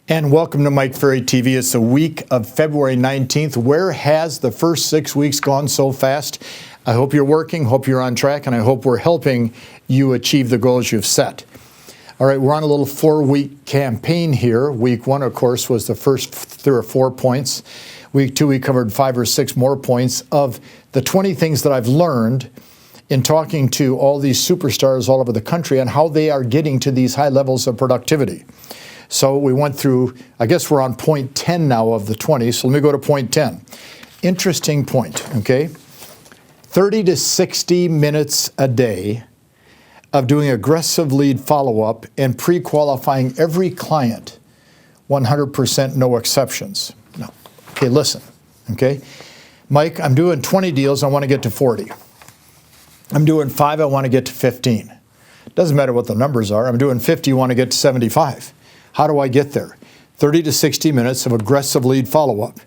And welcome to Mike Ferry TV. It's the week of February 19th. Where has the first 6 weeks gone so fast? I hope you're working, hope you're on track, and I hope we're helping you achieve the goals you've set. All right, we're on a little 4-week campaign here. Week 1, of course, was the first 3 or 4 points. Week 2, we covered 5 or 6 more points of the 20 things that I've learned in talking to all these superstars all over the country and how they are getting to these high levels of productivity. So we went through, I guess we're on point 10 now of the 20, so let me go to point 10. Interesting point, okay? 30 to 60 minutes a day of doing aggressive lead follow-up and pre-qualifying every client, 100%, no exceptions. No. Okay, listen, okay? Mike, I'm doing 20 deals, I want to get to 40. I'm doing 5, I want to get to 15. Doesn't matter what the numbers are. I'm doing 50, I want to get to 75. How do I get there? 30 to 60 minutes of aggressive lead follow-up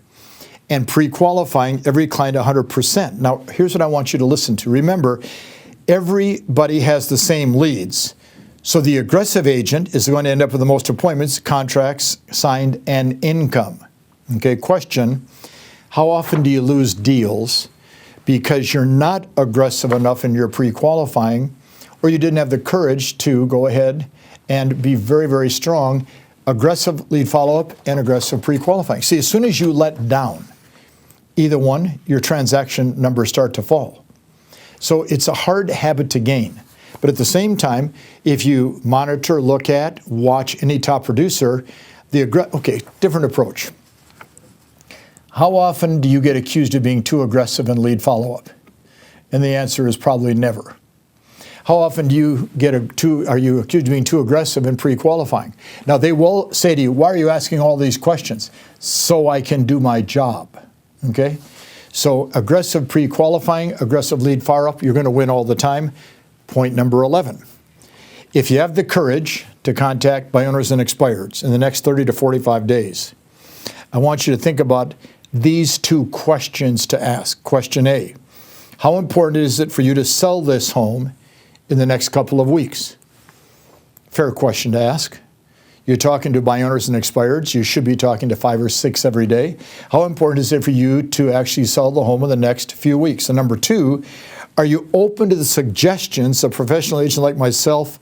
and pre-qualifying every client 100%. Now, here's what I want you to listen to. Remember, everybody has the same leads. So the aggressive agent is going to end up with the most appointments, contracts signed, and income. Okay, question, how often do you lose deals because you're not aggressive enough in your pre-qualifying, or you didn't have the courage to go ahead and be very, very strong, aggressive lead follow-up and aggressive pre-qualifying? See, as soon as you let down either one, your transaction numbers start to fall. So it's a hard habit to gain. But at the same time, if you monitor, look at, watch any top producer, different approach. How often do you get accused of being too aggressive in lead follow-up? And the answer is probably never. How often do you are you accused of being too aggressive in pre-qualifying? Now, they will say to you, why are you asking all these questions? So I can do my job, okay? So aggressive pre-qualifying, aggressive lead follow-up, you're going to win all the time. Point number 11. If you have the courage to contact buy owners and expireds in the next 30 to 45 days, I want you to think about these 2 questions to ask. Question A, how important is it for you to sell this home in the next couple of weeks? Fair question to ask. You're talking to buy owners and expireds. You should be talking to 5 or 6 every day. How important is it for you to actually sell the home in the next few weeks? And number 2, are you open to the suggestions a professional agent like myself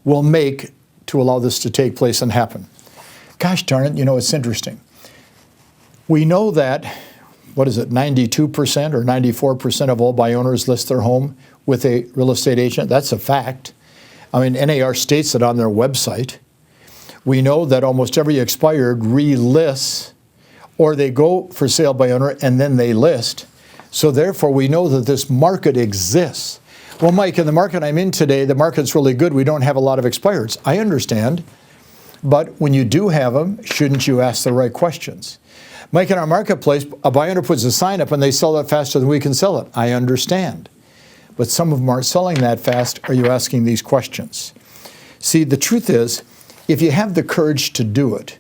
will make to allow this to take place and happen? Gosh darn it, it's interesting. We know that, 92% or 94% of all buy owners list their home with a real estate agent. That's a fact. I mean, NAR states it on their website. We know that almost every expired relists, or they go for sale by owner and then they list. So therefore, we know that this market exists. Well, Mike, in the market I'm in today, the market's really good. We don't have a lot of expireds. I understand. But when you do have them, shouldn't you ask the right questions? Mike, in our marketplace, a buy owner puts a sign up and they sell that faster than we can sell it. I understand. But some of them aren't selling that fast. Are you asking these questions? See, the truth is, if you have the courage to do it,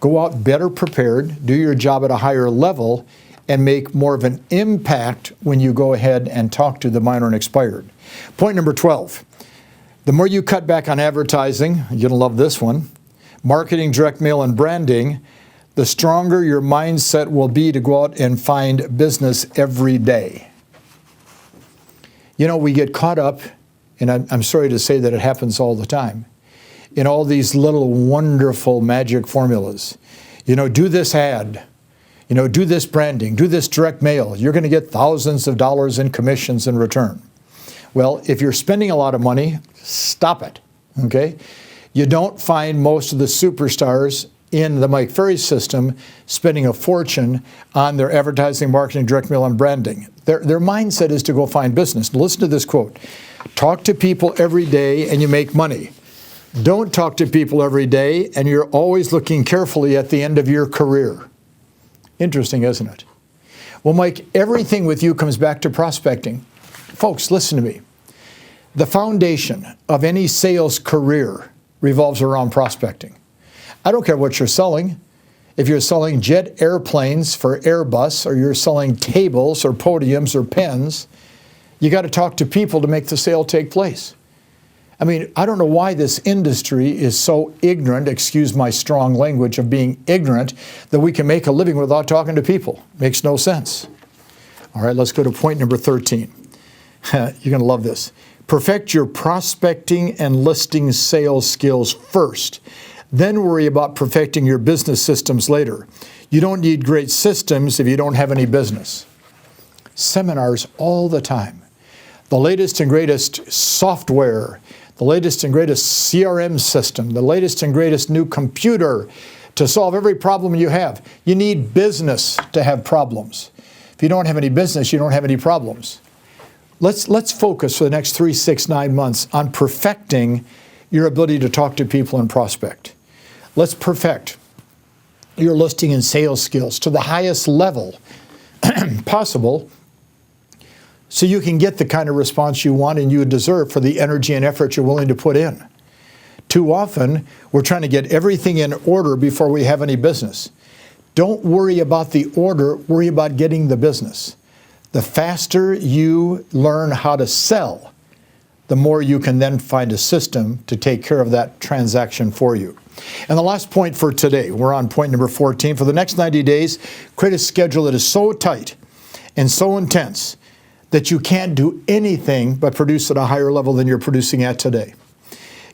go out better prepared, do your job at a higher level, and make more of an impact when you go ahead and talk to the minor and expired. Point number 12, the more you cut back on advertising, you're going to love this one, marketing, direct mail, and branding, the stronger your mindset will be to go out and find business every day. We get caught up, and I'm sorry to say that it happens all the time, in all these little wonderful magic formulas. Do this ad, do this branding, do this direct mail. You're going to get thousands of dollars in commissions in return. Well, if you're spending a lot of money, stop it, okay? You don't find most of the superstars in the Mike Ferry system spending a fortune on their advertising, marketing, direct mail, and branding. Their mindset is to go find business. Now, listen to this quote. Talk to people every day and you make money. Don't talk to people every day and you're always looking carefully at the end of your career. Interesting, isn't it? Well, Mike, everything with you comes back to prospecting. Folks, listen to me. The foundation of any sales career revolves around prospecting. I don't care what you're selling. If you're selling jet airplanes for Airbus, or you're selling tables or podiums or pens, you got to talk to people to make the sale take place. I mean, I don't know why this industry is so ignorant, excuse my strong language of being ignorant, that we can make a living without talking to people. Makes no sense. All right, let's go to point number 13. You're going to love this. Perfect your prospecting and listing sales skills first. Then worry about perfecting your business systems later. You don't need great systems if you don't have any business. Seminars all the time. The latest and greatest software, the latest and greatest CRM system, the latest and greatest new computer to solve every problem you have. You need business to have problems. If you don't have any business, you don't have any problems. Let's focus for the next 3, 6, 9 months on perfecting your ability to talk to people and prospect. Let's perfect your listing and sales skills to the highest level possible so you can get the kind of response you want and you deserve for the energy and effort you're willing to put in. Too often, we're trying to get everything in order before we have any business. Don't worry about the order, worry about getting the business. The faster you learn how to sell, the more you can then find a system to take care of that transaction for you. And the last point for today, we're on point number 14. For the next 90 days, create a schedule that is so tight and so intense that you can't do anything but produce at a higher level than you're producing at today.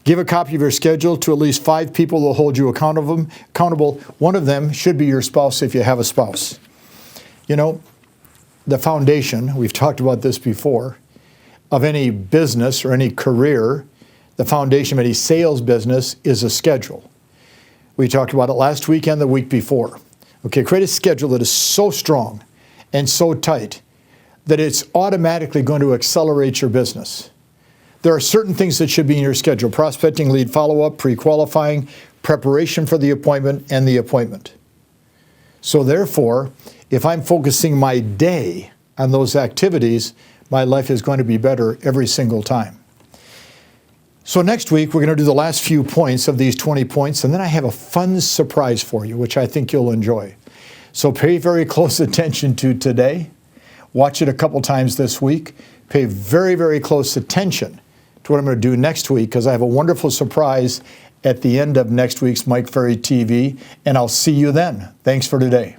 Give a copy of your schedule to at least 5 people that will hold you accountable. One of them should be your spouse if you have a spouse. You know, the foundation, we've talked about this before, of any business or any career, the foundation of any sales business is a schedule. We talked about it last week and the week before. Okay, create a schedule that is so strong and so tight that it's automatically going to accelerate your business. There are certain things that should be in your schedule: prospecting, lead follow-up, pre-qualifying, preparation for the appointment, and the appointment. So therefore, if I'm focusing my day on those activities, my life is going to be better every single time. So next week, we're going to do the last few points of these 20 points, and then I have a fun surprise for you, which I think you'll enjoy. So pay very close attention to today. Watch it a couple times this week. Pay very, very close attention to what I'm going to do next week, because I have a wonderful surprise at the end of next week's Mike Ferry TV, and I'll see you then. Thanks for today.